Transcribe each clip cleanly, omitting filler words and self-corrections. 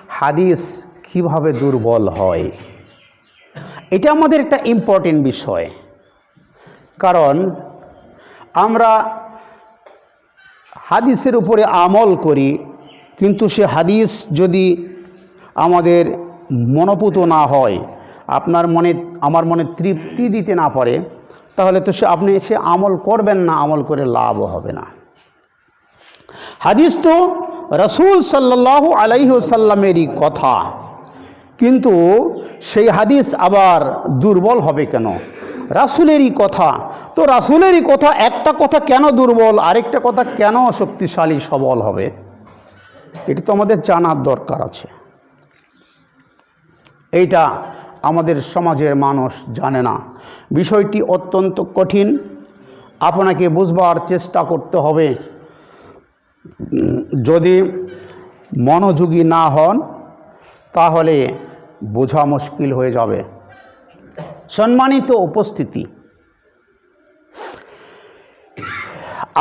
হাদিস কিভাবে দুর্বল হয়। এটা আমাদের একটা ইম্পর্টেন্ট বিষয়, কারণ আমরা হাদিসের উপরে আমল করি, কিন্তু সে হাদিস যদি আমাদের মনোপুত না হয়, আপনার মনে আমার মনে তৃপ্তি দিতে না পারে, তাহলে তো আপনি সে আমল করবেন না, আমল করে লাভও হবে না। হাদিস তো রাসূল সাল্লাল্লাহু আলাইহি ওয়াসাল্লামেরই কথা, কিন্তু সেই হাদিস আবার দুর্বল হবে কেন? রাসূলেরই কথা, তো রাসূলেরই কথা, একটা কথা কেন দুর্বল, আরেকটা কথা কেন শক্তিশালী সবল হবে, এটা তো আমাদের জানার দরকার আছে। এইটা আমাদের সমাজের মানুষ জানে না। বিষয়টি অত্যন্ত কঠিন, আপনাকে বুঝবার চেষ্টা করতে হবে। যদি মনোযোগী না হন তাহলে বোঝা মুশকিল হয়ে যাবে। সম্মানিত উপস্থিতি,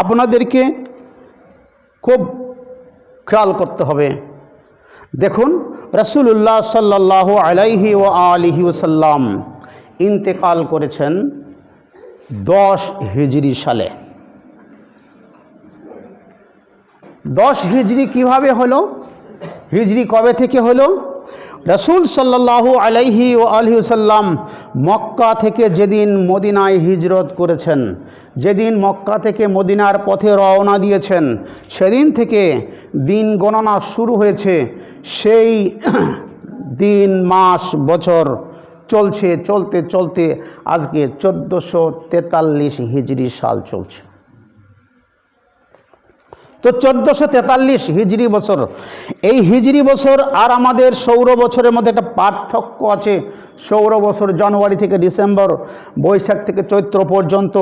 আপনাদেরকে খুব খেয়াল করতে হবে। দেখুন, রাসূলুল্লাহ সাল্লাল্লাহু আলাইহি ওয়া আলিহি ওয়াসাল্লাম ইন্তেকাল করেছেন 10 হিজরি সালে। 10 হিজরি কিভাবে হলো? হিজরি কবে থেকে হলো? রাসূল সাল্লাল্লাহু আলাইহি ওয়া আলিহি ওয়াসাল্লাম মক্কা থেকে যেদিন মদিনায় হিজরত করেছেন, যেদিন মক্কা থেকে মদিনার পথে রওনা দিয়েছেন, সেদিন থেকে দিন গণনা শুরু হয়েছে। সেই দিন, মাস, বছর চলছে, চলতে চলতে আজকে 1443 হিজরি সাল চলছে। তো 1443 হিজরি বছর, এই হিজরি বছর আর আমাদের সৌর বছরের মধ্যে একটা পার্থক্য আছে। সৌর বছর জানুয়ারি থেকে ডিসেম্বর, বৈশাখ থেকে চৈত্র পর্যন্ত,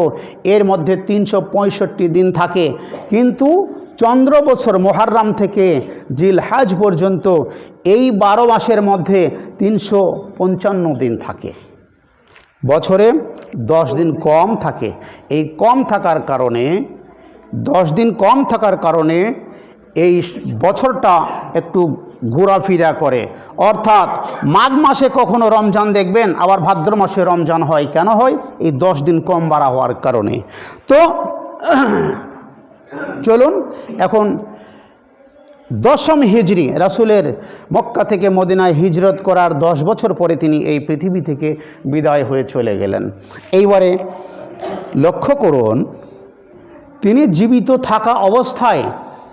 এর মধ্যে 365 দিন থাকে, কিন্তু চন্দ্র বছর মুহররম থেকে জিলহজ পর্যন্ত এই 12 মাসের মধ্যে 355 দিন থাকে। বছরে 10 দিন কম থাকে। এই কম থাকার কারণে, 10 দিন কম থাকার কারণে এই বছরটা একটু ঘোরাফেরা করে। অর্থাৎ মাঘ মাসে কখনো রমজান দেখবেন, আবার ভাদ্র মাসে রমজান হয়। কেন হয়? এই 10 দিন কম বাড়া হওয়ার কারণে। তো চলুন এখন 10ম হিজরি, রাসূলের মক্কা থেকে মদিনায় হিজরত করার 10 বছর পরে তিনি এই পৃথিবী থেকে বিদায় হয়ে চলে গেলেন। এইবারে লক্ষ্য করুন, তিনি জীবিত থাকা অবস্থায়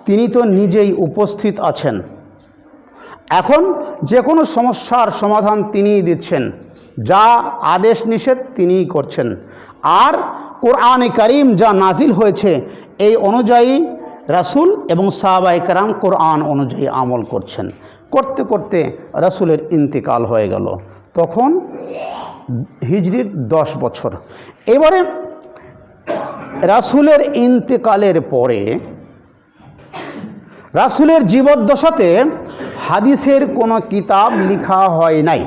তিনি তো নিজেই উপস্থিত আছেন। এখন যে কোনো সমস্যার সমাধান তিনিই দিচ্ছেন, যা আদেশ নিষেধ তিনিই করছেন। আর কোরআনে কারীম যা নাজিল হয়েছে, এই অনুযায়ী রাসূল এবং সাহাবায়ে কেরাম কোরআন অনুযায়ী আমল করছেন। করতে করতে রাসূলের ইন্তেকাল হয়ে গেল, তখন হিজরির 10 বছর। এবারে রাসূলের ইন্তেকালের পরে, রাসূলের জীবদ্দশাতে হাদিসের কোনো কিতাব লেখা হয় নাই।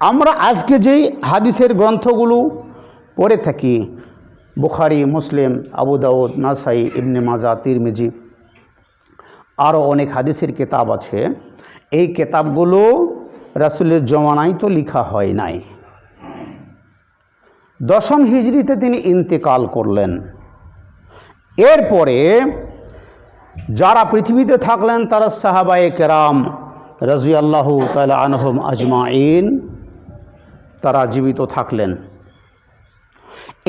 আমরা আজকে যেই হাদিসের গ্রন্থগুলো পড়ে থাকি, বুখারী, মুসলিম, আবু দাউদ, নাসাই, ইবনে মাজাহ, তিরমিজি, আরও অনেক হাদিসের কিতাব আছে। এই কিতাবগুলো রাসূলের জমানায় তো লেখা হয় নাই। 10ম হিজরিতে তিনি ইন্তেকাল করলেন। এরপরে যারা পৃথিবীতে থাকলেন তারা সাহাবায়ে কেরাম রাদিয়াল্লাহু তাআলা আনহুম আজমাইন, তারা জীবিত থাকলেন।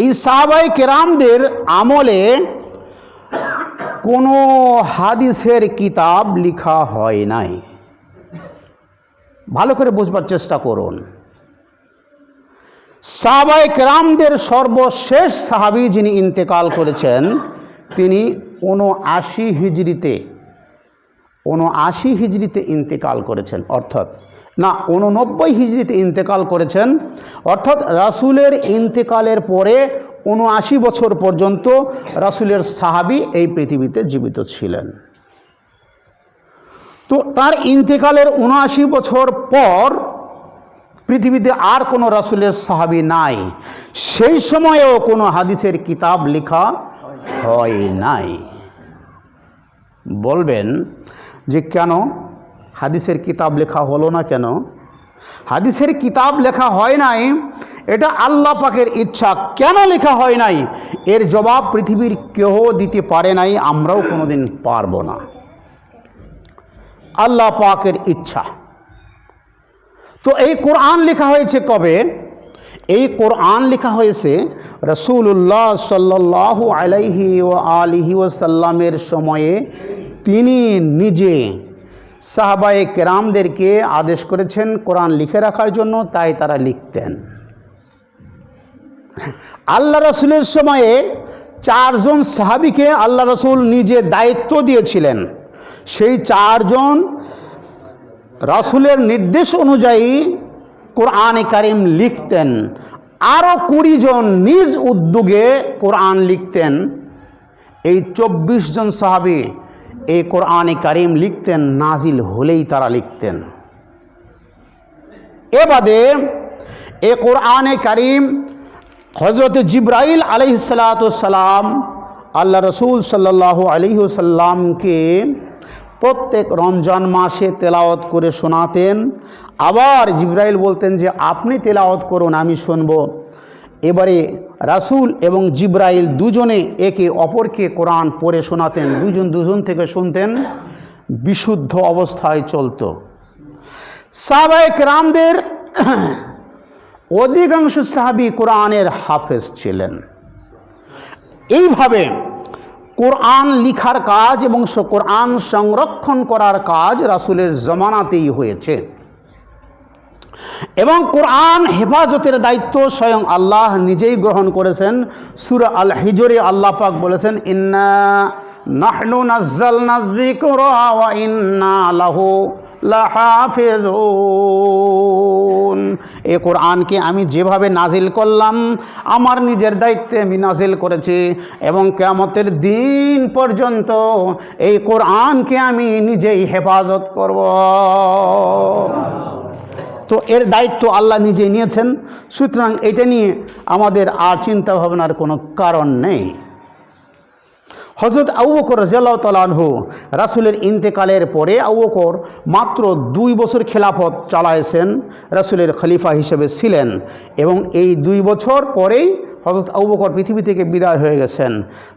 এই সাহাবায়ে কেরামদের আমলে কোনো হাদিসের কিতাব লেখা হয় নাই। ভালো করে বুঝবার চেষ্টা করুন। সাহাবায়ে কেরামদের সর্বশেষ সাহাবী যিনি ইন্তেকাল করেছেন, তিনি 79 হিজরিতে ইন্তেকাল করেছেন, অর্থাৎ না 89 হিজরিতে ইন্তেকাল করেছেন। অর্থাৎ রাসূলের ইন্তেকালের পরে 79 বছর পর্যন্ত রাসূলের সাহাবী এই পৃথিবীতে জীবিত ছিলেন। তো তার ইন্তেকালের 79 বছর পর পৃথিবীতে আর কোনো রাসূলের সাহাবী নাই। সেই সময়েও কোনো হাদিসের কিতাব লেখা হয় নাই। বলবেন যে কেন হাদিসের কিতাব লেখা হলো না, কেন হাদিসের কিতাব লেখা হয় নাই, এটা আল্লাহ পাকের ইচ্ছা। কেন লেখা হয় নাই এর জবাব পৃথিবীর কেউ দিতে পারে নাই, আমরাও কোনোদিন পারবো না। আল্লাহ পাকের ইচ্ছা। তো এই কোরআন লেখা হয়েছে কবে? এই কোরআন লেখা হয়েছে রাসূলুল্লাহ সাল্লাল্লাহু আলাইহি ওয়া আলিহি ওয়াসাল্লামের সময়ে। তিনি নিজে সাহাবায়ে কেরামদেরকে আদেশ করেছেন কোরআন লিখে রাখার জন্য, তাই তারা লিখতেন। আল্লাহ রাসূলের সময়ে 4 জন সাহাবীকে আল্লাহ রাসূল নিজে দায়িত্ব দিয়েছিলেন। সেই 4 জন রাসূলের নির্দেশ অনুযায়ী কোরআনে কারিম লিখতেন। আরও 20 জন নিজ উদ্যোগে কোরআন লিখতেন। এই 24 জন সাহাবী এই কোরআনে কারিম লিখতেন, নাজিল হলেই তারা লিখতেন। এ বাদে এই কোরআনে কারিম হযরত জিবরাইল আলাইহিসসালাম আল্লাহ রসুল সাল্লাল্লাহু আলাইহি ওয়াসাল্লামকে প্রত্যেক রমজান মাসে তেলাওয়াত করে শোনাতেন। আবার জিবরাইল বলতেন যে আপনি তেলাওয়াত করুন, আমি শুনব। এবারে রাসূল এবং জিবরাইল দুজনে একে অপরকে কোরআন পড়ে শোনাতেন, দুজন থেকে শুনতেন, বিশুদ্ধ অবস্থায় চলত। সাহাবায়ে কেরামদের অধিকাংশ সাহাবী কোরআনের হাফেজ ছিলেন। এইভাবে কোরআন লিখার কাজ এবং কোরআন সংরক্ষণ করার কাজ রাসূলের জমানাতেই হয়েছে। এবং কোরআন হেফাজতের দায়িত্ব স্বয়ং আল্লাহ নিজেই গ্রহণ করেছেন। সূরা আল হিজরে আল্লাহ পাক বলেছেন, ইন্না নাহনু নাযালনা যিকরা ওয়া ইন্না লাহু লাহাফিজুন। এই কোরআনকে আমি যেভাবে নাজিল করলাম আমার নিজের দায়িত্বে আমি নাজিল করেছি, এবং কিয়ামতের দিন পর্যন্ত এই কোরআনকে আমি নিজেই হেফাজত করব। তো এর দায়িত্ব আল্লাহ নিজেই নিয়েছেন। সুতরাং এটা নিয়ে আমাদের আর চিন্তা ভাবনার কোনো কারণ নেই। হযরত আবু বকর রাদিয়াল্লাহু তাআলা আনহু রাসূলের ইন্তেকালের পরে আবু বকর মাত্র 2 বছর খেলাফত চালাইছেন, রাসূলের খলিফা হিসেবে ছিলেন। এবং এই 2 বছর পরেই হযরত আবু বকর পৃথিবী থেকে বিদায় হয়ে গেছেন।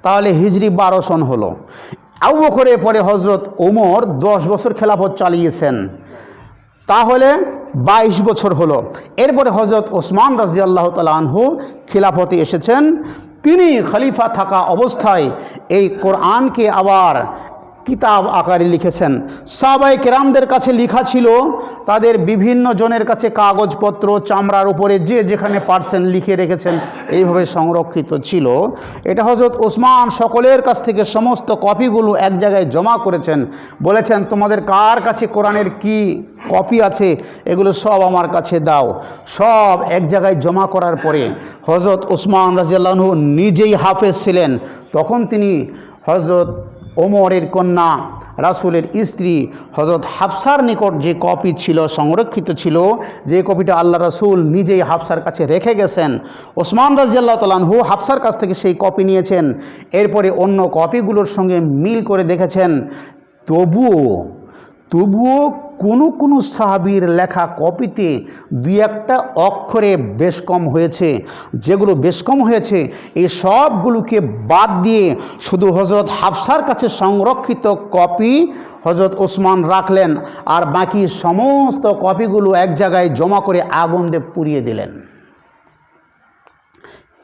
তাহলে হিজরি 12 সন হলো। আবু বকরের পরে হযরত ওমর 10 বছর খেলাফত চালিয়েছেন, তাহলে 22 বছর হলো। এরপরে হযরত ওসমান রাদিয়াল্লাহু তাআলা আনহু খিলাফতে এসেছেন। তিনি খলিফা থাকা অবস্থায় এই কোরআনকে আবার কিতাব আকারে লিখেছেন। সাহাবায়ে কেরামদের কাছে লেখা ছিল, তাদের বিভিন্ন জনের কাছে কাগজপত্র চামড়ার উপরে যে যেখানে পারছেন লিখে রেখেছেন, এইভাবে সংরক্ষিত ছিল। এটা হযরত ওসমান সকলের কাছ থেকে সমস্ত কপিগুলো এক জায়গায় জমা করেছেন, বলেছেন তোমাদের কার কাছে কোরআনের কি কপি আছে এগুলো সব আমার কাছে দাও। সব এক জায়গায় জমা করার পরে হযরত ওসমান রাদিয়াল্লাহু আনহু নিজেই হাফেজ ছিলেন। তখন তিনি হযরত ওমরের কন্যা রাসূলের স্ত্রী হযরত হাফসার নিকট যে কপি ছিল, সংরক্ষিত ছিল, যে কপিটা আল্লাহ রাসূল নিজেই হাফসার কাছে রেখে গেছেন, ওসমান রাদিয়াল্লাহু তাআলা আনহু হাফসার কাছ থেকে সেই কপি নিয়েছেন। এরপরে অন্য কপিগুলোর সঙ্গে মিল করে দেখেছেন, তবুও কোনো সাহাবীর লেখা কপিতে 2-1টা অক্ষরে বেশ কম হয়েছে। যেগুলো বেশ কম হয়েছে এই সবগুলোকে বাদ দিয়ে শুধু হযরত হাফসার কাছে সংরক্ষিত কপি হযরত ওসমান রাখলেন, আর বাকি সমস্ত কপিগুলো এক জায়গায় জমা করে আগুন দিয়ে পুড়িয়ে দিলেন।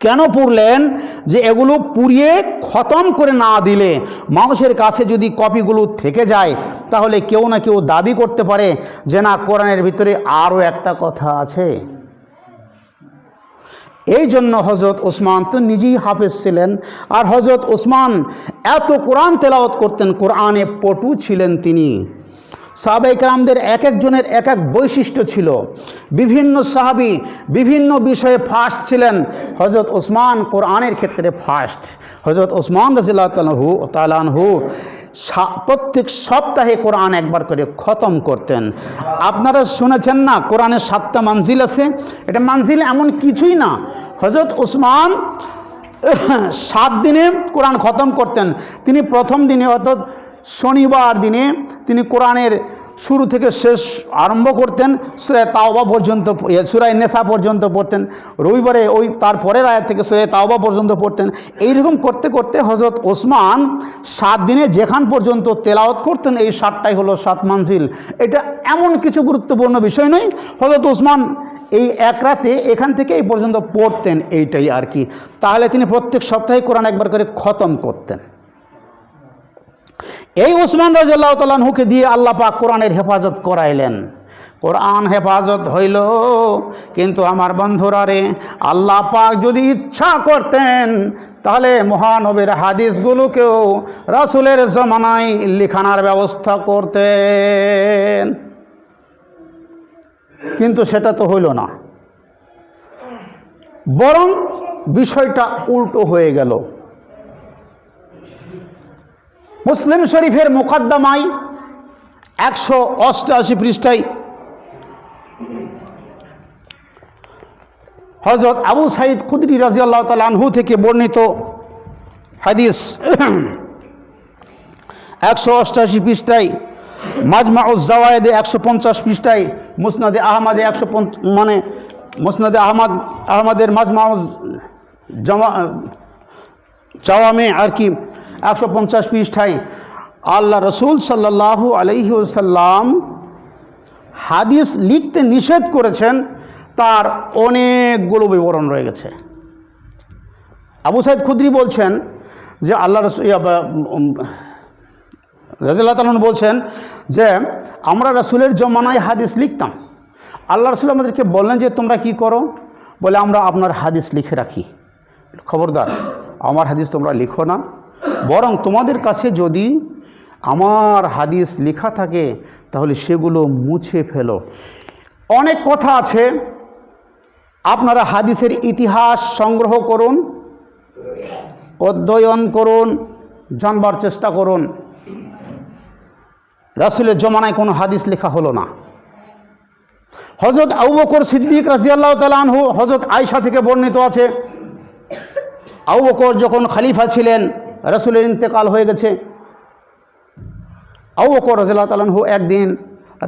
কেন পুড়লেন? যে এগুলো পুড়িয়ে খতম করে না দিলে মানুষের কাছে যদি কপিগুলো থেকে যায় তাহলে কেউ না কেউ দাবি করতে পারে যে না, কোরআনের ভিতরে আরও একটা কথা আছে। এই জন্য হযরত ওসমান তো নিজেই হাফেজ ছিলেন, আর হযরত ওসমান এত কোরআন তেলাওয়াত করতেন, কোরআনে পটু ছিলেন তিনি। সাহাবায়ে কেরামদের এক একজনের এক এক বৈশিষ্ট্য ছিল। বিভিন্ন সাহাবী বিভিন্ন বিষয়ে ফার্স্ট ছিলেন। হযরত ওসমান কোরআনের ক্ষেত্রে ফার্স্ট। হযরত ওসমান রাদিয়াল্লাহু তাআলা আনহু প্রত্যেক সপ্তাহে কোরআন একবার করে খতম করতেন। আপনারা শুনেছেন না, কোরআনের 7টা মানজিল আছে। এটা মানজিল এমন কিছুই না। হযরত ওসমান 7 দিনে কোরআন খতম করতেন। তিনি প্রথম দিনে অর্থাৎ শনিবার দিনে তিনি কোরআনের শুরু থেকে শেষ আরম্ভ করতেন, সূরা তাওবা পর্যন্ত, সূরা নেসা পর্যন্ত পড়তেন। রবিবারে ওই তারপরের আয়াত থেকে সূরা তাওবা পর্যন্ত পড়তেন। এইরকম করতে করতে হযরত ওসমান 7 দিনে যেখান পর্যন্ত তেলাওয়াত করতেন, এই 7টাই হলো 7 মানজিল। এটা এমন কিছু গুরুত্বপূর্ণ বিষয় নয়, হযরত ওসমান এই এক রাতে এখান থেকে এই পর্যন্ত পড়তেন, এইটাই আর কি। তাহলে তিনি প্রত্যেক সপ্তাহে কোরআন একবার করে খতম করতেন। এই ওসমান রাদিয়াল্লাহু তাআলা আনহুকে দিয়ে আল্লাহ পাক কোরআনের হেফাজত করাইলেন। কোরআন হেফাজত হইল, কিন্তু আমার বন্ধুরা রে, আল্লাহ পাক যদি ইচ্ছা করতেন তাহলে মহানবীর হাদিসগুলোকেও রাসূলের জামানায় লিখানোর ব্যবস্থা করতেন, কিন্তু সেটা তো হইল না, বরং বিষয়টা উল্টো হয়ে গেল। মুসলিম শরীফের মুকদ্দমায় 188 পৃষ্ঠায় হযরত আবু সাঈদ খুদরি রাদিয়াল্লাহু তাআলা আনহু থেকে বর্ণিত হাদিস, 188 পৃষ্ঠায়, মাজমাউজ জাওয়ায়েদে 150 পৃষ্ঠায়, মুসনাদে আহমদে মুসনাদে আহমদের মাজমাউজ জাওয়ামে আর কি 150 পৃষ্ঠায় আল্লাহ রসুল সাল্লাল্লাহু আলাইহি ওয়াসাল্লাম হাদিস লিখতে নিষেধ করেছেন, তার অনেকগুলো বিবরণ রয়ে গেছে। আবু সাঈদ খুদরি বলছেন যে আল্লাহ রসুল রাদিয়াল্লাহু তাআলা বলছেন যে আমরা রাসূলের জমানায় হাদিস লিখতাম। আল্লাহ রসুল আমাদেরকে বললেন যে তোমরা কি করো, বলে আমরা আপনার হাদিস লিখে রাখি। খবরদার, আমার হাদিস তোমরা লিখো না, বরং তোমাদের কাছে যদি আমার হাদিস লেখা থাকে তাহলে সেগুলো মুছে ফেলো। অনেক কথা আছে, আপনারা হাদিসের ইতিহাস সংগ্রহ করুন, অধ্যয়ন করুন, জানবার চেষ্টা করুন। রাসূলের জমানায় কোনো হাদিস লেখা হলো না। হযরত আবু বকর সিদ্দিক রাদিয়াল্লাহু তাআলা আনহু, হযরত আয়েশা থেকে বর্ণিত আছে, আবু বকর যখন খলিফা ছিলেন, রাসূলের ইন্তেকাল হয়ে গেছে, আবু বকর রাদিয়াল্লাহু তাআলা আনহু একদিন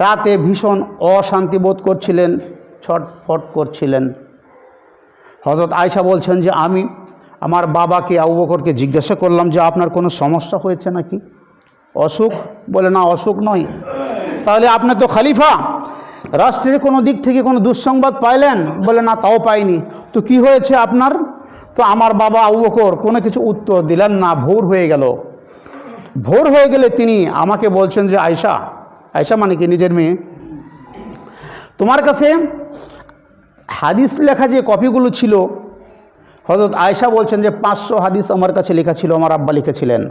রাতে ভীষণ অশান্তি বোধ করছিলেন, ছটফট করছিলেন। হযরত আয়েশা বলছেন যে আমি আমার বাবাকে, আবু বকরকে জিজ্ঞাসা করলাম যে আপনার কোনো সমস্যা হয়েছে নাকি, অসুখ? বলে না, অসুখ নয়। তাহলে আপনি তো খলিফা, রাষ্ট্রের কোনো দিক থেকে কোনো দুঃসংবাদ পাইলেন? বলে না, তাও পাইনি। তো কি হয়েছে আপনার? তো আমার বাবা আবু বকর কোনো কিছু উত্তর দিলেন না। ভোর হয়ে গেল। ভোর হয়ে গেলে তিনি আমাকে বলছেন যে আয়েশা, আয়েশা মানে কি নিজের মেয়ে, তোমার কাছে হাদিস লেখা যে কপিগুলো ছিল, হযরত আয়েশা বলছেন যে 500 হাদিস আমার কাছে লেখা ছিল, আমার আব্বা লিখেছিলেন।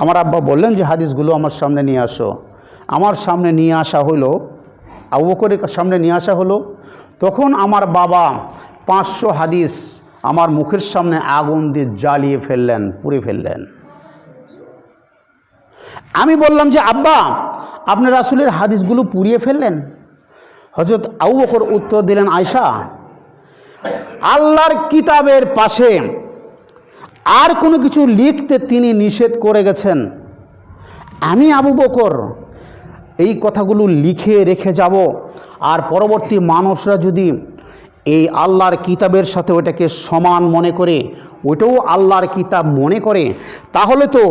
আমার আব্বা বললেন যে হাদিসগুলো আমার সামনে নিয়ে আসো। আমার সামনে নিয়ে আসা হলো, আবু বকরের সামনে নিয়ে আসা হলো। তখন আমার বাবা 500 হাদিস আমার মুখের সামনে আগুন দিয়ে জ্বালিয়ে ফেললেন, পুড়ে ফেললেন। আমি বললাম যে আব্বা, আপনি রাসূলের হাদিসগুলো পুড়িয়ে ফেললেন? হযরত আবু বকর উত্তর দিলেন, আয়েশা, আল্লাহর কিতাবের পাশে আর কোনো কিছু লিখতে তিনি নিষেধ করে গেছেন। আমি আবু বকর এই কথাগুলো লিখে রেখে যাব, আর পরবর্তী মানুষরা যদি এই আল্লাহর কিতাবের সাথে ওটাকে সমান মনে করে, ওটাও আল্লাহর কিতাব মনে করে, তাহলে তো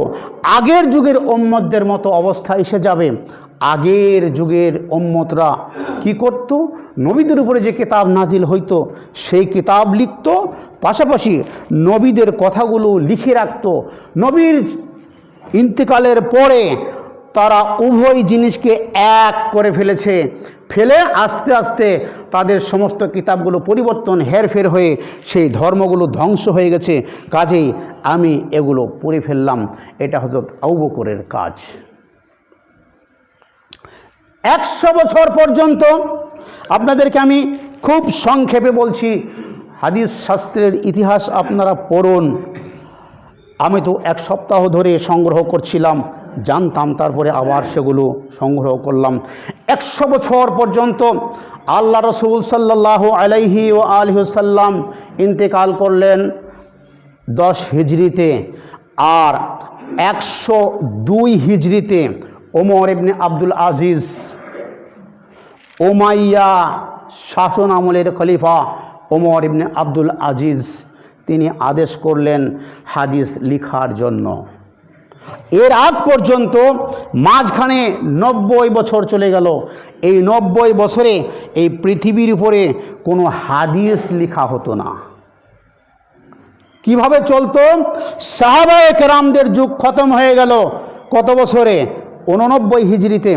আগের যুগের উম্মতদের মতো অবস্থা এসে যাবে। আগের যুগের উম্মতরা কি করত? নবীদের উপরে যে কিতাব নাজিল হইতো সেই কিতাব লিখত, পাশাপাশি নবীদের কথাগুলো লিখে রাখত। নবীর ইন্তেকালের পরে তারা উভয় জিনিসকে এক করে ফেলেছে, ফেলে আস্তে আস্তে তাদের সমস্ত কিতাবগুলো পরিবর্তন হেরফের হয়ে সেই ধর্মগুলো ধ্বংস হয়ে গেছে। কাজেই আমি এগুলো পড়ে ফেললাম। এটা হযরত আবু বকরের কাজ। 100 বছর পর্যন্ত, আপনাদেরকে আমি খুব সংক্ষেপে বলছি, হাদিস শাস্ত্রের ইতিহাস আপনারা পড়ুন। আমি তো 1 সপ্তাহ ধরে সংগ্রহ করছিলাম, জানতাম, তারপরে আবার সেগুলো সংগ্রহ করলাম। 100 বছর পর্যন্ত আল্লাহ রসুল সাল্লাল্লাহু আলাইহি ও আলিহি সাল্লাম ইন্তেকাল করলেন 10 হিজরিতে, আর 102 হিজরিতে ওমর ইবনে আব্দুল আজিজ উমাইয়া শাসন আমলের খলিফা ওমর ইবনে আব্দুল আজিজ তিনি আদেশ করলেন হাদিস লেখার জন্য। এর আগ পর্যন্ত মাঝখানে 90 বছর চলে গেল। এই 90 বছরে এই পৃথিবীর উপরে কোনো হাদিস লেখা হতো না। কিভাবে চলতো? সাহাবায়ে কেরামদের যুগ খতম হয়ে গেল কত বছরে? 89 হিজরিতে,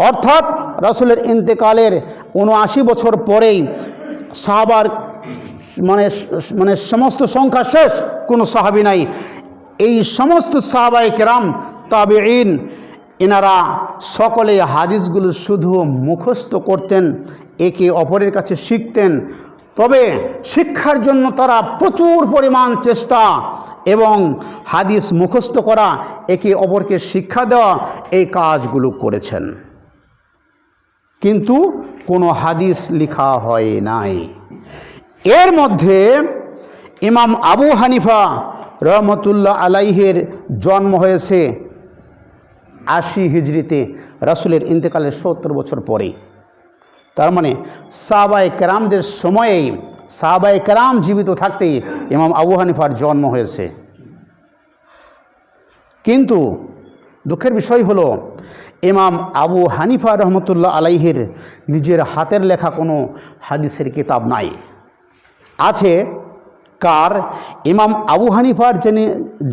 অর্থাৎ রাসূলের ইন্তেকালের 79 বছর পরেই সাহাবার মানে সমস্ত সংখ্যা শেষ, কোনো সাহাবী নাই। এই সমস্ত সাহাবায়ে কেরাম তাবেঈন এনারা সকলে হাদিসগুলো শুধু মুখস্থ করতেন, একে অপরের কাছে শিখতেন। তবে শিক্ষার জন্য তারা প্রচুর পরিমাণ চেষ্টা এবং হাদিস মুখস্থ করা, একে অপরকে শিক্ষা দেওয়া, এই কাজগুলো করেছেন, কিন্তু কোনো হাদিস লেখা হয় নাই। এর মধ্যে ইমাম আবু হানিফা রহমতুল্লাহ আলাইহের জন্ম হয়েছে 80 হিজরিতে, রাসূলের ইন্তেকালের 70 বছর পরে। তার মানে সাহাবায়ে কেরামদের সময়েই, সাহাবায়ে কেরাম জীবিত থাকতেই ইমাম আবু হানিফার জন্ম হয়েছে। কিন্তু দুঃখের বিষয় হলো ইমাম আবু হানিফা রহমতুল্লাহ আলাইহির নিজের হাতের লেখা কোনো হাদিসের কিতাব নাই। আছে কার? ইমাম আবু হানিফার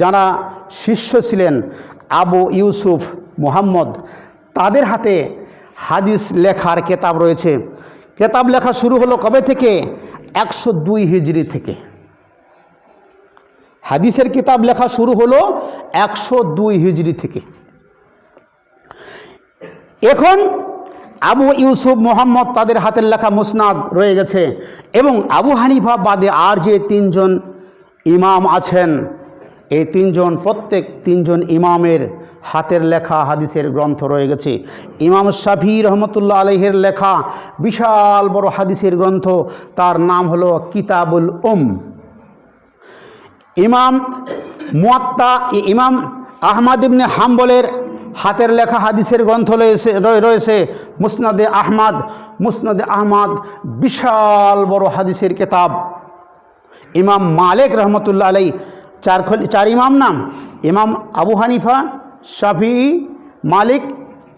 যারা শিষ্য ছিলেন আবু ইউসুফ মুহাম্মদ, তাদের হাতে হাদিস লেখার কিতাব রয়েছে। কিতাব লেখা শুরু হলো কবে থেকে? 102 হিজরি থেকে। হাদিসের কিতাব লেখা শুরু হলো 102 হিজরি থেকে। এখন আবু ইউসুফ মুহাম্মদ তাদের হাতের লেখা মুসনাদ রয়ে গেছে, এবং আবু হানিফা বাদে আর যে 3 জন ইমাম আছেন, এই 3 জন, প্রত্যেক 3 জন ইমামের হাতের লেখা হাদিসের গ্রন্থ রয়ে গেছে। ইমাম শাফি রহমতুল্লাহ আলাইহির লেখা বিশাল বড় হাদিসের গ্রন্থ, তার নাম হলো কিতাবুল ইমাম মুয়াত্তা, ইমাম আহমদ ইবনে হাম্বলের হাতের লেখা হাদিসের গ্রন্থ রয়েছে মুসনাদে আহমদ। মুসনাদে আহমদ বিশাল বড় হাদিসের কিতাব। ইমাম মালিক রহমতুল্লাহ আলাই, 4 ইমাম নাম, ইমাম আবু হানিফা, শাফিঈ, মালিক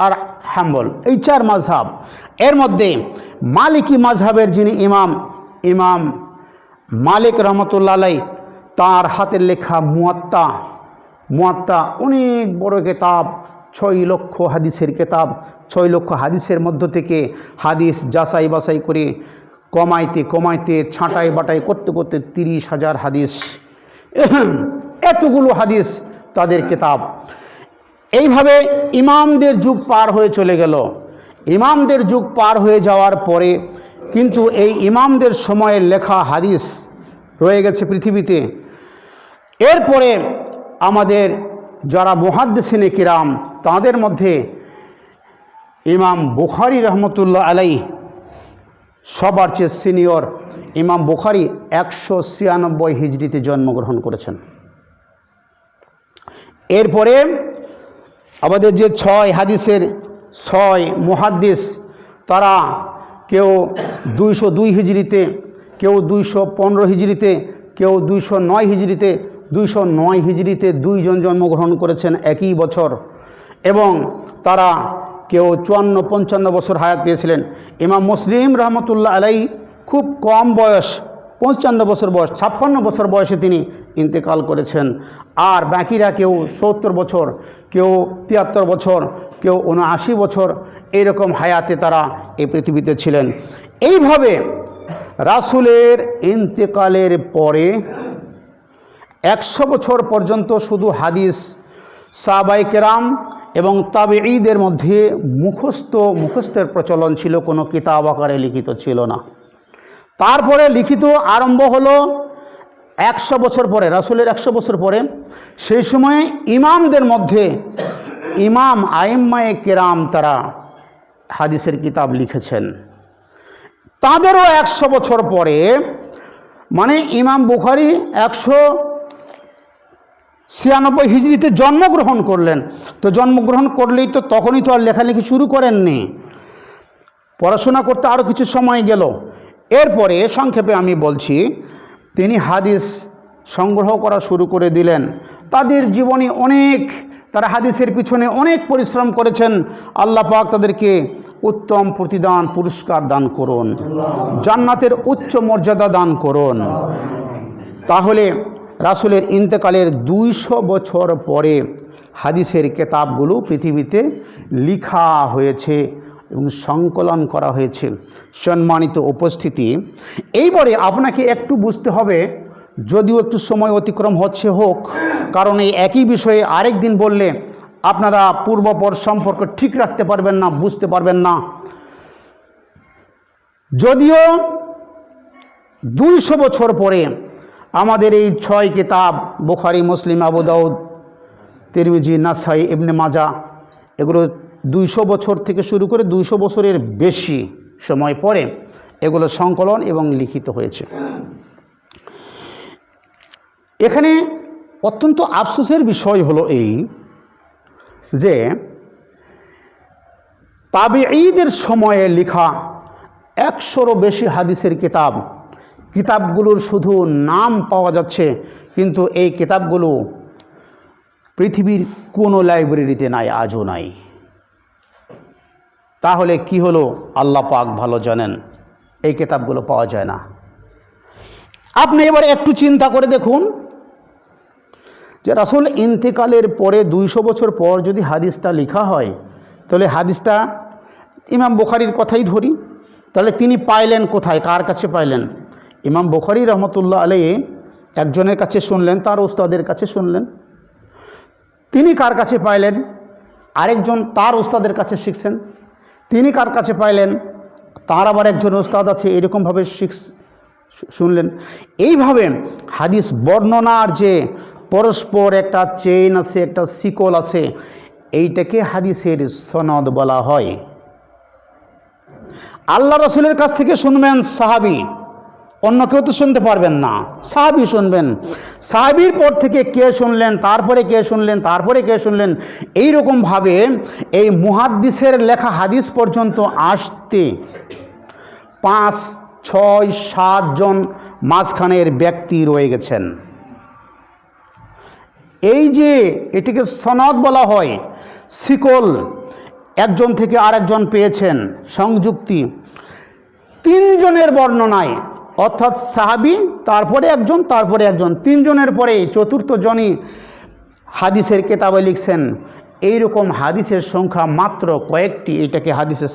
আর হাম্বল, এই 4 মাযহাব। এর মধ্যে মালিকি মাযহাবের যিনি ইমাম মালিক রহমতুল্লাহ আলাই, তার হাতের লেখা মুয়াত্তা অনেক বড় কিতাব, 6 লক্ষ হাদিসের কিতাব। 6 লক্ষ হাদিসের মধ্য থেকে হাদিস যাচাই বাছাই করে কমাইতে ছাঁটাই বাটাই করতে 30,000 হাদিস, এতগুলো হাদিস তাদের কিতাব। এইভাবে ইমামদের যুগ পার হয়ে চলে গেল। ইমামদের যুগ পার হয়ে যাওয়ার পরে কিন্তু এই ইমামদের সময়ের লেখা হাদিস রয়ে গেছে পৃথিবীতে। এরপরে আমাদের যারা মুহাদ্দিসিনে কিরাম, তাদের মধ্যে ইমাম বুখারী রহমতুল্লাহ আলাইহি সবার চেয়ে সিনিয়র। ইমাম বুখারী 196 হিজরিতে জন্মগ্রহণ করেছেন। এরপরে আমাদের যে 6 হাদিসের 6 মুহাদ্দিস, তারা কেউ 202 হিজরিতে, কেউ 215 হিজরিতে, কেউ 209 হিজরিতে। 209 হিজরিতে 2 জন জন্মগ্রহণ করেছেন একই বছর, এবং তারা কেউ 54-55 বছর হায়াত পেয়েছিলেন। ইমাম মুসলিম রহমতুল্লাহ আলাইহি খুব কম বয়স, 55 বছর বয়স, 56 বছর বয়সে তিনি ইন্তেকাল করেছেন। আর বাকিরা কেউ 70 বছর, কেউ 73 বছর, কেউ 79 বছর, এরকম হায়াতে তারা এই পৃথিবীতে ছিলেন। এইভাবে রাসূলের ইন্তেকালের পরে 100 বছর পর্যন্ত শুধু হাদিস সাহাবায়ে কেরাম এবং তাবেঈদের মধ্যে মুখস্থের প্রচলন ছিল, কোনো কিতাব আকারে লিখিত ছিল না। তারপরে লিখিত আরম্ভ হলো 100 বছর পরে, রাসূলের 100 বছর পরে। সেই সময়ে ইমামদের মধ্যে ইমাম আইম্মায়ে কেরাম তারা হাদিসের কিতাব লিখেছেন। তাদেরও 100 বছর পরে, মানে ইমাম বুখারী 96 হিজরিতে জন্মগ্রহণ করলেন। তো জন্মগ্রহণ করলেই তো তখনই তো আর লেখালেখি শুরু করেননি, পড়াশোনা করতে আরও কিছু সময় গেল। এরপরে সংক্ষেপে আমি বলছি, তিনি হাদিস সংগ্রহ করা শুরু করে দিলেন। তাদের জীবনে তারা হাদিসের পিছনে অনেক পরিশ্রম করেছেন। আল্লাহ পাক তাদেরকে উত্তম প্রতিদান পুরস্কার দান করুন, জান্নাতের উচ্চ মর্যাদা দান করুন। তাহলে রাসূলের ইন্তেকালের 200 বছর পরে হাদিসের কিতাবগুলো পৃথিবীতে লেখা হয়েছে এবং সংকলন করা হয়েছে। সম্মানিত উপস্থিতি, এইবারে আপনাকে একটু বুঝতে হবে, যদিও একটু সময় অতিক্রম হোক, কারণ এই একই বিষয়ে আরেক দিন বললে আপনারা পূর্বপর সম্পর্ক ঠিক রাখতে পারবেন না, বুঝতে পারবেন না। যদিও 200 বছর পরে আমাদের এই 6 কিতাব বুখারী, মুসলিম, আবু দাউদ, তিরমিজি, নাসাই, ইবনে মাজা, এগুলো 200 বছর থেকে শুরু করে 200 বছরের বেশি সময় পরে এগুলো সংকলন এবং লিখিত হয়েছে। এখানে অত্যন্ত আফসোসের বিষয় হলো এই যে তাবেঈদের সময়ে লেখা 100রও বেশি হাদিসের কিতাবগুলোর শুধু নাম পাওয়া যাচ্ছে, কিন্তু এই কিতাবগুলো পৃথিবীর কোনো লাইব্রেরিতে নাই, আজও নাই। তাহলে কি হলো? আল্লাহ পাক ভালো জানেন, এই কিতাবগুলো পাওয়া যায় না। আপনি এবার একটু চিন্তা করে দেখুন যে রাসূল ইন্তেকালের পরে 200 বছর পর যদি হাদিসটা লেখা হয়, তাহলে হাদিসটা ইমাম বুখারীর কথাই ধরি, তাহলে তিনি পাইলেন কোথায়, কার কাছে পাইলেন? ইমাম বুখারী রহমতুল্লাহ আলাইহি একজনের কাছে শুনলেন, তার উস্তাদের কাছে শুনলেন। তিনি কার কাছে পাইলেন? আরেকজন তার উস্তাদের কাছে শিখছেন। তিনি কার কাছে পাইলেন? তার আবার একজন উস্তাদ আছে, এরকমভাবে শুনলেন। এইভাবে হাদিস বর্ণনার যে পরস্পর একটা চেইন আছে, একটা শিকল আছে, এইটাকে হাদিসের সনদ বলা হয়। আল্লাহ রাসূলের কাছ থেকে শুনবেন সাহাবী, অন্য কেউ তো শুনতে পারবেন না, সাহাবী শুনবেন। সাহাবীর পর থেকে কে শুনলেন, তারপরে কে শুনলেন, তারপরে কে শুনলেন, এইরকমভাবে এই মুহাদ্দিসের লেখা হাদিস পর্যন্ত আসতে 5, 6, 7 জন মাঝখানের ব্যক্তি রয়ে গেছেন। এই যে এটিকে সনদ বলা হয়, শিকল, একজন থেকে আরেকজন পেয়েছেন, সংযুক্তি। 3 জনের বর্ণনায়, অর্থাৎ সাহাবী, তারপরে একজন, তারপরে একজন, 3 জনের পরে 4র্থ জনই হাদিসের কিতাবে লিখছেন। এইরকম হাদিসের সংখ্যা মাত্র কয়েকটি, এটাকে হাদিসের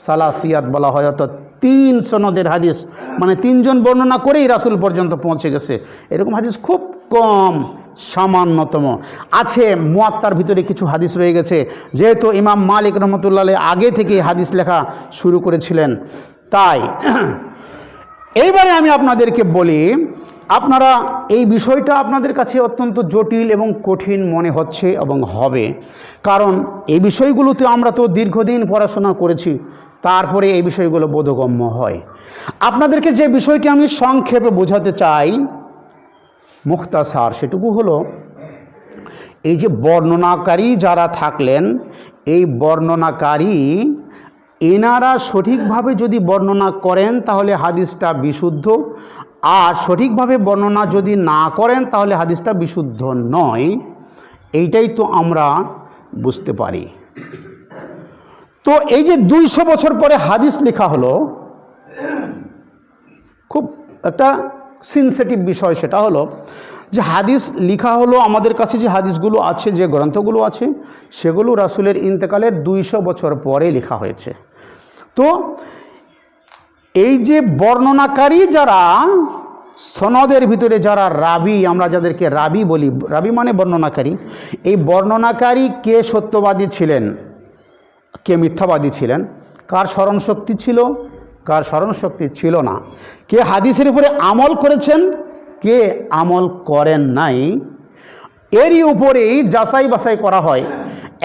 সালাসিয়াত বলা হয়, অর্থাৎ 3 সনদের হাদিস, মানে 3 জন বর্ণনা করেই রাসূল পর্যন্ত পৌঁছে গেছে। এরকম হাদিস খুব কম, সামান্যতম আছে। মুয়াত্তার ভিতরে কিছু হাদিস রয়ে গেছে, যেহেতু ইমাম মালিক রহমতুল্লাহ আলাইহি আগে থেকে হাদিস লেখা শুরু করেছিলেন। তাই এইবারে আমি আপনাদেরকে বলি, আপনারা এই বিষয়টা আপনাদের কাছে অত্যন্ত জটিল এবং কঠিন মনে হচ্ছে এবং হবে, কারণ এই বিষয়গুলোতে আমরা তো দীর্ঘদিন পড়াশোনা করেছি, তারপরে এই বিষয়গুলো বোধগম্য হয়। আপনাদেরকে যে বিষয়টি আমি সংক্ষেপে বোঝাতে চাই, মুখতাসার, সেটুকু হলো এই যে বর্ণনাকারী যারা থাকলেন, এই বর্ণনাকারী এনারা সঠিকভাবে যদি বর্ণনা করেন তাহলে হাদিসটা বিশুদ্ধ, আর সঠিকভাবে বর্ণনা যদি না করেন তাহলে হাদিসটা বিশুদ্ধ নয়। এইটাই তো আমরা বুঝতে পারি। তো এই যে 200 বছর পরে হাদিস লেখা হলো, খুব একটা সেনসিটিভ বিষয়, সেটা হলো যে হাদিস লেখা হলো, আমাদের কাছে যে হাদিসগুলো আছে, যে গ্রন্থগুলো আছে, সেগুলো রাসূলের ইন্তেকালের 200 বছর পরে লেখা হয়েছে। তো এই যে বর্ণনাকারী যারা, সনদের ভিতরে যারা রাবি, আমরা যাদেরকে রাবি বলি, রাবি মানে বর্ণনাকারী, এই বর্ণনাকারী কে সত্যবাদী ছিলেন, কে মিথ্যাবাদী ছিলেন, কার স্মরণশক্তি ছিল, কার স্মরণশক্তি ছিল না, কে হাদিসের উপরে আমল করেছেন, কে আমল করেন নাই, এরই উপরেই যাচাই বাছাই করা হয়।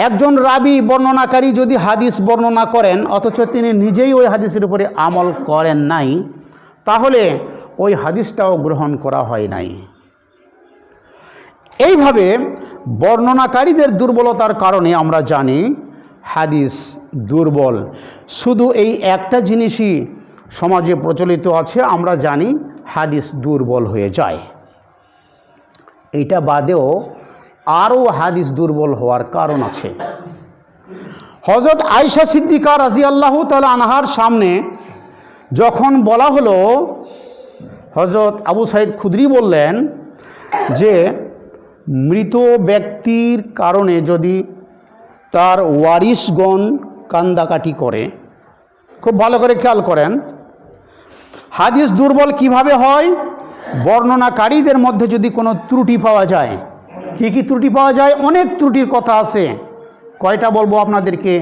একজন রাবি বর্ণনাকারী যদি হাদিস বর্ণনা করেন অথচ তিনি নিজেই ওই হাদিসের উপরে আমল করেন নাই, তাহলে ওই হাদিসটাও গ্রহণ করা হয় নাই। এইভাবে বর্ণনাকারীদের দুর্বলতার কারণে আমরা জানি হাদিস দুর্বল। শুধু এই একটা জিনিসই সমাজে প্রচলিত আছে, আমরা জানি হাদিস দুর্বল হয়ে যায়। এইটা বাদেও আরও হাদিস দুর্বল হওয়ার কারণ আছে। হযরত আয়েশা সিদ্দিকা রাদিয়াল্লাহু তাআলা আনহার সামনে যখন বলা হলো, হযরত আবু সাঈদ খুদরি বললেন যে মৃত ব্যক্তির কারণে যদি তার ওয়ারিশগণ কান্দাকাটি করে, খুব ভালো করে খেয়াল করেন, হাদিস দুর্বল কিভাবে হয়? বর্ণনাকারীদের মধ্যে যদি কোনো ত্রুটি পাওয়া যায়। কি কি ত্রুটি পাওয়া যায়? অনেক ত্রুটির কথা আছে। কয়টা বলবো আপনাদেরকে?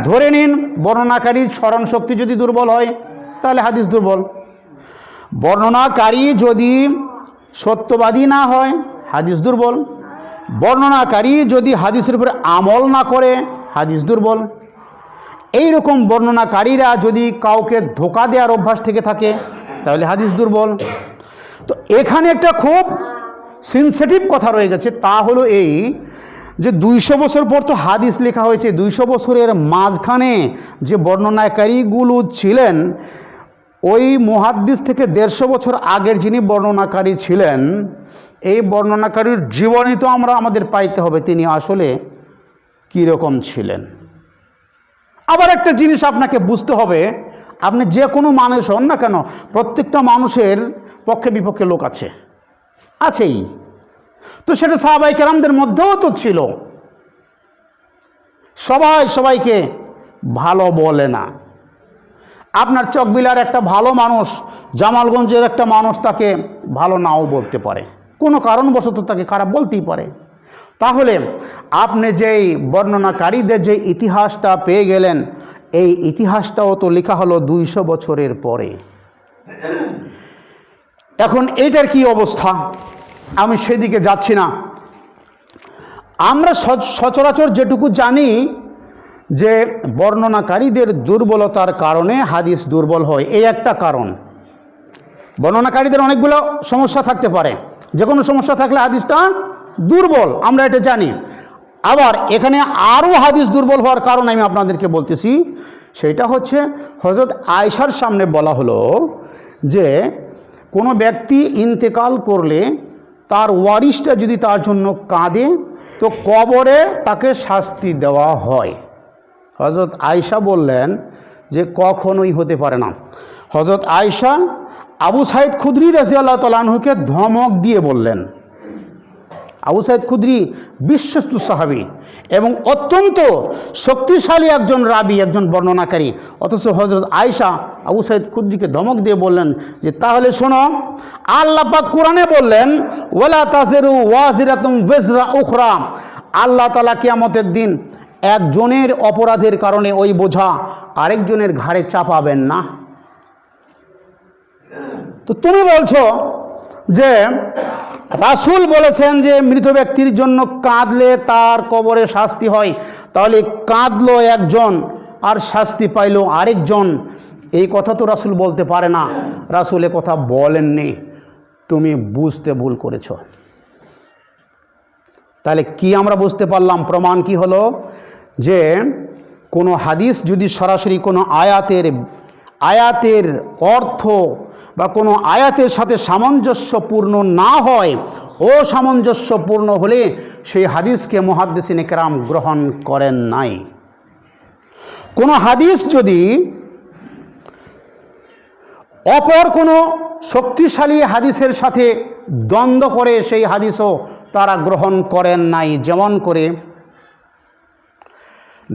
ধরে নিন, বর্ণনাকারীর স্মরণ শক্তি যদি দুর্বল হয় তাহলে হাদিস দুর্বল। বর্ণনাকারী যদি সত্যবাদী না হয়, হাদিস দুর্বল। বর্ণনাকারী যদি হাদিসের উপরে আমল না করে, হাদিস দুর্বল। এই রকম বর্ণনাকারীরা যদি কাউকে ধোঁকা দেওয়ার অভ্যাস থেকে থাকে তাহলে হাদিস দুর্বল। তো এখানে একটা খুব সেনসিটিভ কথা রয়ে গেছে, তা হলো এই যে 200 বছর পর তো হাদিস লেখা হয়েছে। 200 বছরের মাঝখানে যে বর্ণনাকারীগুলো ছিলেন, ওই মুহাদ্দিস থেকে 150 বছর আগের যিনি বর্ণনাকারী ছিলেন, এই বর্ণনাকারীর জীবনী তো আমরা আমাদের পাইতে হবে তিনি আসলে কীরকম ছিলেন। আবার একটা জিনিস আপনাকে বুঝতে হবে, আপনি যে কোনো মানুষ হন না কেন, প্রত্যেকটা মানুষের পক্ষে বিপক্ষে লোক আছেই। তো সেটা সাহাবায়ে কেরামদের মধ্যেও তো ছিল। সবাইকে ভালো বলে না। আপনার চকবিলার একটা ভালো মানুষ, জামালগঞ্জের একটা মানুষ তাকে ভালো নাও বলতে পারে, কোনো কারণবশত তাকে খারাপ বলতেই পারে। তাহলে আপনি যেই বর্ণনাকারীদের যে ইতিহাসটা পেয়ে গেলেন, এই ইতিহাসটাও তো লেখা হলো 200 বছরের পরে। এখন এইটার কি অবস্থা? আমি সেদিকে যাচ্ছি না। আমরা সচরাচর যেটুকু জানি যে বর্ণনাকারীদের দুর্বলতার কারণে হাদিস দুর্বল হয়, এই একটা কারণ। বর্ণনাকারীদের অনেকগুলো সমস্যা থাকতে পারে, যে কোনো সমস্যা থাকলে হাদিসটা দুর্বল, আমরা এটা জানি। আবার এখানে আরও হাদিস দুর্বল হওয়ার কারণ আমি আপনাদেরকে বলতেছি। সেটা হচ্ছে হযরত আয়েশার সামনে বলা হলো যে কোনো ব্যক্তি ইন্তেকাল করলে তার ওয়ারিশটা যদি তার জন্য কাঁদে তো কবরে তাকে শাস্তি দেওয়া হয়। হযরত আয়েশা বললেন যে কখনোই হতে পারে না। হযরত আয়েশা আবু সাঈদ খুদরি রাদিয়াল্লাহু তাআলা আনহুকে ধমক দিয়ে বললেন। আবু সাঈদ খুদরি বিশ্বস্ত সাহাবী এবং অত্যন্ত শক্তিশালী একজন রাবী, একজন বর্ণনাকারী। অথচ হযরত আয়েশা আবু সাঈদ খুদরিকে ধমক দিয়ে বললেন যে তাহলে শোনো, আল্লাহ পাক কোরআনে বললেন ওয়ালা তাযিরু ওয়াজিরাতুম ওয়িজরা উখরা, আল্লাহ তাআলা কিয়ামতের দিন একজনের অপরাধের কারণে ওই বোঝা আরেকজনের ঘাড়ে চাপাবেন না। তো তুমি বলছো যে রাসূল বলেছেন যে মৃত ব্যক্তির জন্য কাঁদলে তার কবরে শাস্তি হয়, তাহলে কাঁদলো একজন আর শাস্তি পাইল আরেকজন, এই কথা তো রাসূল বলতে পারে না। রাসূল এ কথা বলেননি, তুমি বুঝতে ভুল করেছ। তাহলে কি আমরা বুঝতে পারলাম? প্রমাণ কি হলো? যে কোনো হাদিস যদি সরাসরি কোনো আয়াতের অর্থ বা কোনো আয়াতের সাথে সামঞ্জস্যপূর্ণ না হয়, অসামঞ্জস্যপূর্ণ হলে সেই হাদিসকে মুহাদ্দিসিনে কেরাম গ্রহণ করেন নাই। কোনো হাদিস যদি অপর কোনো শক্তিশালী হাদিসের সাথে দ্বন্দ্ব করে, সেই হাদিসও তারা গ্রহণ করেন নাই। যেমন করে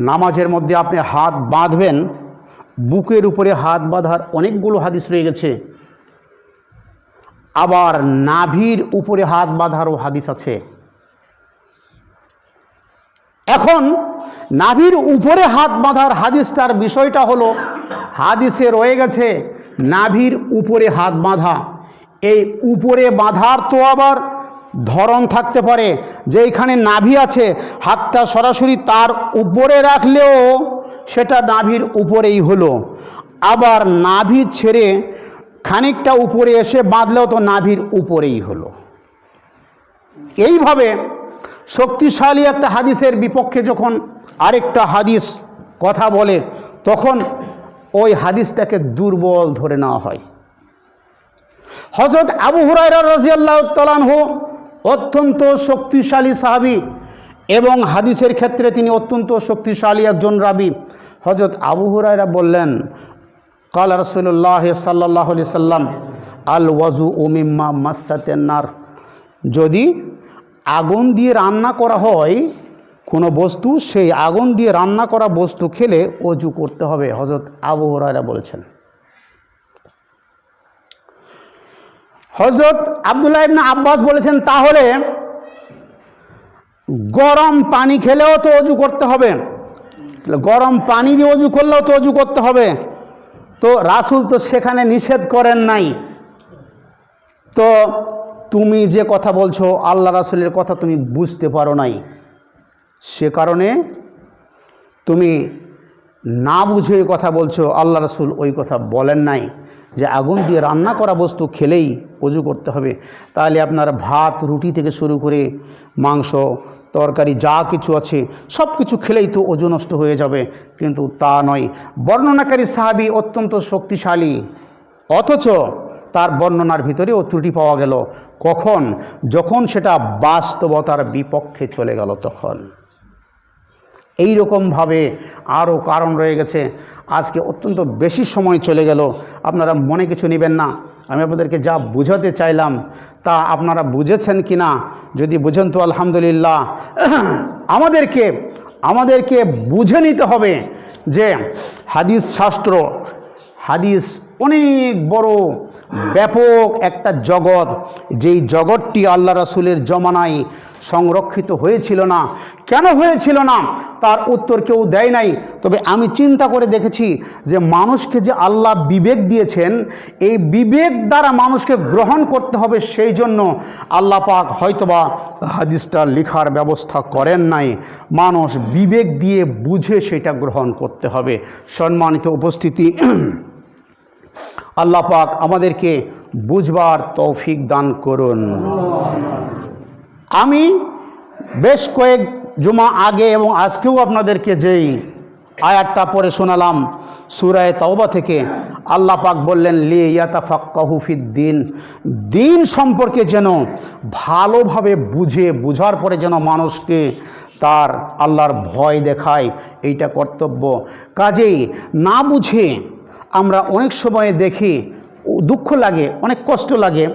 নামাজের মধ্যে আপনি হাত বাঁধবেন, বুকের উপরে হাত বাঁধার অনেকগুলো হাদিস রয়ে গেছে। আবার নাভির উপরে হাত বাঁধারও হাদিস আছে। এখন নাভির উপরে হাত বাঁধার হাদিসটার বিষয়টা হলো, হাদিসে রয়ে গেছে নাভির উপরে হাত বাঁধা। এই উপরে বাঁধার তো আবার ধরন থাকতে পারে, যে এখানে নাভি আছে, হাতটা সরাসরি তার উপরে রাখলেও সেটা নাভির উপরেই হলো, আবার নাভি ছেড়ে খানিকটা উপরে এসে বাঁধলেও তো নাভির উপরেই হলো। এইভাবে শক্তিশালী একটা হাদিসের বিপক্ষে যখন আরেকটা হাদিস কথা বলে তখন ওই হাদিসটাকে দুর্বল ধরে নেওয়া হয়। হযরত আবু হুরায়রা রাদিয়াল্লাহু তাআলা আনহু অত্যন্ত শক্তিশালী সাহাবী এবং হাদিসের ক্ষেত্রে তিনি অত্যন্ত শক্তিশালী একজন রাবী। হযরত আবু হুরায়রা বললেন, ক্বালা রাসূলুল্লাহ সাল্লাল্লাহু আলাইহি সাল্লাম, আল ওয়াজু মিম্মা মাসাতিন নার, যদি আগুন দিয়ে রান্না করা হয় কোনো বস্তু, সেই আগুন দিয়ে রান্না করা বস্তু খেলে ওযু করতে হবে। হযরত আবু হুরায়রা বলেছেন। হযরত আব্দুল্লাহ ইবনে আব্বাস বলেছেন, তাহলে গরম পানি খেলেও তো ওযু করতে হবে, গরম পানি দিয়ে ওযু করলেও তো ওযু করতে হবে। তো রাসূল তো সেখানে নিষেধ করেন নাই। তো তুমি যে কথা বলছো আল্লাহ রাসূলের কথা তুমি বুঝতে পারো নাই, সে কারণে তুমি না বুঝে কথা বলছো। আল্লাহ রাসূল ওই কথা বলেন নাই যে আগুন দিয়ে রান্না করা বস্তু খেলেই ওযু করতে হবে। তাহলে আপনার ভাত রুটি থেকে শুরু করে মাংস তরকারি যা কিছু আছে সব কিছু খেলেই তো ওযু নষ্ট হয়ে যাবে, কিন্তু তা নয়। বর্ণনাকারী সাহাবী অত্যন্ত শক্তিশালী, অথচ তার বর্ণনার ভিতরে ও ত্রুটি পাওয়া গেল। কখন? যখন সেটা বাস্তবতার বিপক্ষে চলে গেল তখন। এই রকমভাবে আরও কারণ রয়ে গেছে। আজকে অত্যন্ত বেশি সময় চলে গেল, আপনারা মনে কিছু নেবেন না। আমি আপনাদেরকে যা বুঝাতে চাইলাম তা আপনারা বুঝেছেন কি না? যদি বুঝেন তো আলহামদুলিল্লাহ। আমাদেরকে বুঝে নিতে হবে যে হাদিস শাস্ত্র, হাদিস অনেক বড় ব্যাপক একটা জগৎ, যেই জগৎটি আল্লাহ রাসূলের জমানায় সংরক্ষিত হয়েছিল না। কেন হয়েছিল না তার উত্তর কেউ দেয় নাই। তবে আমি চিন্তা করে দেখেছি যে মানুষকে যে আল্লাহ বিবেক দিয়েছেন, এই বিবেক দ্বারা মানুষকে গ্রহণ করতে হবে, সেই জন্য আল্লাহ পাক হয়তোবা হাদিসটা লেখার ব্যবস্থা করেন নাই। মানুষ বিবেক দিয়ে বুঝে সেটা গ্রহণ করতে হবে। সম্মানিত উপস্থিতি, আল্লাহ পাক আমাদেরকে বুঝবার তৌফিক দান করুন। আমি বেশ কয়েক জুমা আগে এবং আজকেও আপনাদেরকে যেই আয়াতটা পড়ে শোনালাম সূরা তাওবা থেকে, আল্লাহ পাক বললেন লিয়াতাফাক্কাহু ফিদ্দিন, দিন সম্পর্কে যেন ভালোভাবে বুঝার পরে যেন মানুষকে তার আল্লাহর ভয় দেখায়, এইটা কর্তব্য। কাজেই না বুঝে আমরা অনেক সময় দেখি দুঃখ লাগে, অনেক কষ্ট লাগে,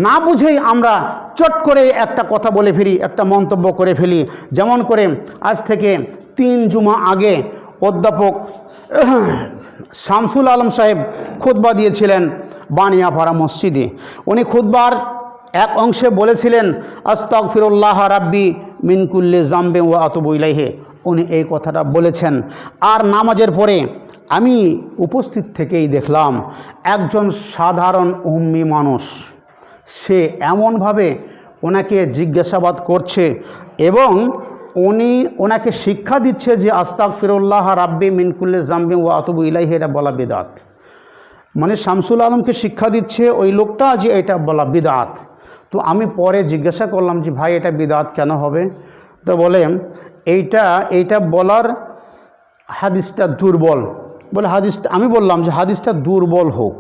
না বুঝেই আমরা চট করে একটা কথা বলে ফেলি, একটা মন্তব্য করে ফেলি। যেমন করে আজ থেকে 3 জুমা আগে অধ্যাপক শামসুল আলম সাহেব খুতবা দিয়েছিলেন বানিয়াপাড়া মসজিদে। উনি খুতবার এক অংশে বলেছিলেন, আস্তাগফিরুল্লাহ রাব্বি মিন কুল্লি যামবি ওয়া আতুবু ইলাইহি। উনি এই কথাটা বলেছেন। আর নামাজের পরে আমি উপস্থিত থেকেই দেখলাম একজন সাধারণ উম্মি মানুষ, সে এমনভাবে ওনাকে জিজ্ঞাসাবাদ করছে এবং ওনাকে শিক্ষা দিচ্ছে যে আস্তাগফিরুল্লাহ রাব্বি মিন কুল্লি যামবি ওয়া আতুবু ইলাইহি, এটা বলা বিদআত। মানে শামসুল আলমকে শিক্ষা দিচ্ছে ওই লোকটা যে এটা বলা বিদআত। তো আমি পরে জিজ্ঞাসা করলাম যে ভাই এটা বিদআত কেন হবে? তো বলেন এইটা বলার হাদিসটা দুর্বল। বলে হাদিসটা, আমি বললাম যে হাদিসটা দুর্বল হোক,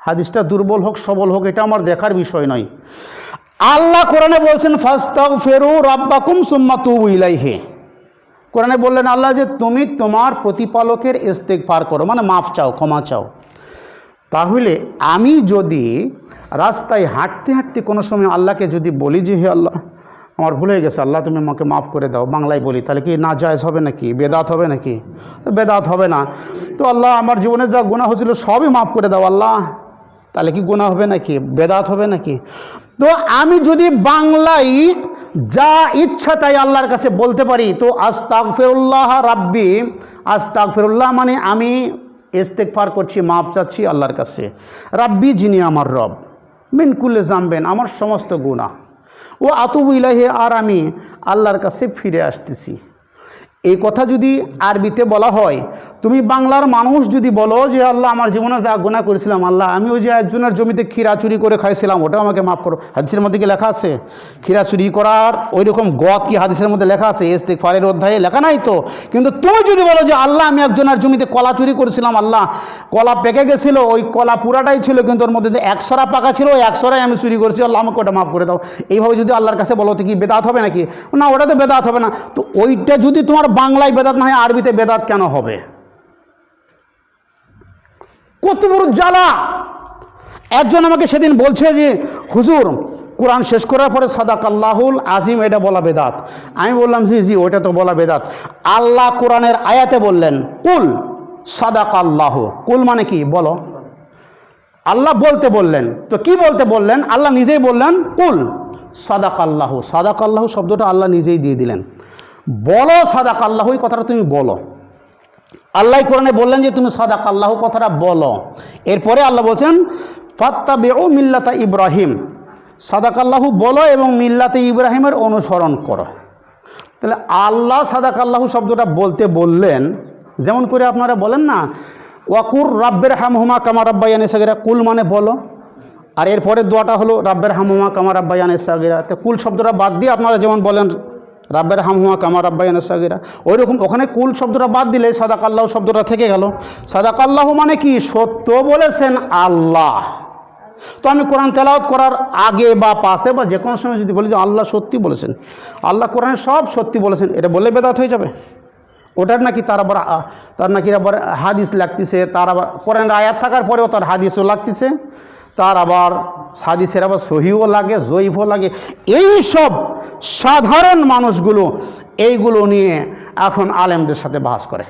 হাদিসটা দুর্বল হোক সবল হোক এটা আমার দেখার বিষয় নয়। আল্লাহ কোরআনে বলছেন ফাস্তাগফিরু রাব্বাকুম সুম্মা তুবু ইলাইহি। কোরআনে বললেন আল্লাহ যে তুমি তোমার প্রতিপালকের ইস্তেগফার করো, মানে মাফ চাও, ক্ষমা চাও। তাহলে আমি যদি রাস্তায় হাঁটতে হাঁটতে কোনো সময় আল্লাহকে যদি বলি যে হে আল্লাহ আমার ভুল হয়ে গেছে, আল্লাহ তুমি আমাকে মাফ করে দাও, বাংলায় বলি, তাহলে কি নাজায়েজ হবে নাকি? বেদাত হবে নাকি? বেদাত হবে না। তো আল্লাহ আমার জীবনে যা গুনাহ হয়েছিল সবই মাফ করে দাও আল্লাহ, তাহলে কি গুনাহ হবে নাকি? বেদাত হবে নাকি? তো আমি যদি বাংলায় যা ইচ্ছা তাই আল্লাহর কাছে বলতে পারি, তো আস্তাগফিরুল্লাহ রাব্বি, আস্তাগফিরুল্লাহ মানে আমি ইস্তেগফার করছি, মাফ চাচ্ছি আল্লাহর কাছে। রাব্বি যিনি আমার রব, মিন কুল্লি যামবিন আমার সমস্ত গুনাহ, ও আতুবু ইলাইহি আর আমি আল্লাহর কাছে ফিরে আসতেছি। এই কথা যদি আরবিতে বলা হয়, তুমি বাংলার মানুষ যদি বলো যে আল্লাহ আমার জীবনে যা গুনাহ করেছিলাম, আল্লাহ আমি ওই যে একজনের জমিতে ক্ষীরা চুরি করে খাইছিলাম, ওটাও আমাকে মাফ করো। হাদিসের মধ্যে কি লেখা আছে ক্ষীরা চুরি করার ওই রকম গদ কি হাদিসের মধ্যে লেখা আছে? ইস্তিগফারের অধ্যায়ে লেখা নাই তো। কিন্তু তুমি যদি বলো যে আল্লাহ আমি একজনের জমিতে কলা চুরি করেছিলাম, আল্লাহ কলা পেকে গেছিলো, ওই কলা পুরাটাই ছিল কিন্তু ওর মধ্যে একশরা পাকা ছিল, ওই একশরাই আমি চুরি করেছি, আল্লাহ আমাকে ওটা মাফ করে দাও, এইভাবে যদি আল্লাহর কাছে বলো তো কি বেদাত হবে নাকি? না, ওটা তো বেদাত হবে না। তো ওইটা যদি তোমার বাংলায় বেদাত না হয়, আরবিতে বেদাত কেন হবে? কত বড় জ্বালা! একজন আমাকে সেদিন বলছে যে হুজুর কোরআন শেষ করার পরে সাদাকাল্লাহুল আজিম এটা বলা বেদাত। আমি বললাম জি জি ওটা তো বলা বেদাত। আল্লাহ কোরআনের আয়াতে বললেন কুল সাদাকাল্লাহু। কুল মানে কি বলো? আল্লাহ বলতে বললেন, তো কি বলতে বললেন? আল্লাহ নিজেই বললেন কুল সাদাকাল্লাহু। সাদাকাল্লাহু শব্দটা আল্লাহ নিজেই দিয়ে দিলেন। বলো সাদাকাল্লাহু, এই কথাটা তুমি বলো। আল্লাহ কোরআনে বললেন যে তুমি সাদাকাল্লাহু কথাটা বলো। এরপরে আল্লাহ বলছেন ফাত্তাবিউ মিল্লাতা ইব্রাহিম। সাদাকাল্লাহু বলো এবং মিল্লাতে ইব্রাহিমের অনুসরণ করো। তাহলে আল্লাহ সাদাকাল্লাহু শব্দটা বলতে বললেন, যেমন করে আপনারা বলেন না ওয়াকুর রাব্বের হামহুমা কামা রাব্বায়ানি সাগীরা, কুল মানে বলো। আর এরপরে দোয়াটা হলো রাব্বের হামহুমা কামা রাব্বায়ানি সাগীরা। তো কুল শব্দটা বাদ দিয়ে আপনারা যেমন বলেন রাব্বের হামহুমা কামা রাব্বায়ানি সাগীরা, ওই রকম ওখানে কুল শব্দটা বাদ দিলে সাদাকাল্লাহু শব্দটা থেকে গেল। সাদাকাল্লাহু মানে কি? সত্য বলেছেন আল্লাহ। তো আমি কোরআন তেলাওয়াত করার আগে বা পাশে বা যে কোনো সময় যদি বলি যে আল্লাহ সত্যি বলেছেন, আল্লাহ কোরআনে সব সত্যি বলেছেন, এটা বললে বেদাত হয়ে যাবে? ওটার নাকি তার নাকি আবার হাদিস লাগতেছে, তার আবার কোরআনের আয়াত থাকার পরেও তার হাদিসও লাগতেছে, তার আবার হাদিসের আবার সহিও লাগে, জয়ীফও লাগে। এই সব সাধারণ মানুষগুলো এইগুলো নিয়ে এখন আলেমদের সাথে বাস করে।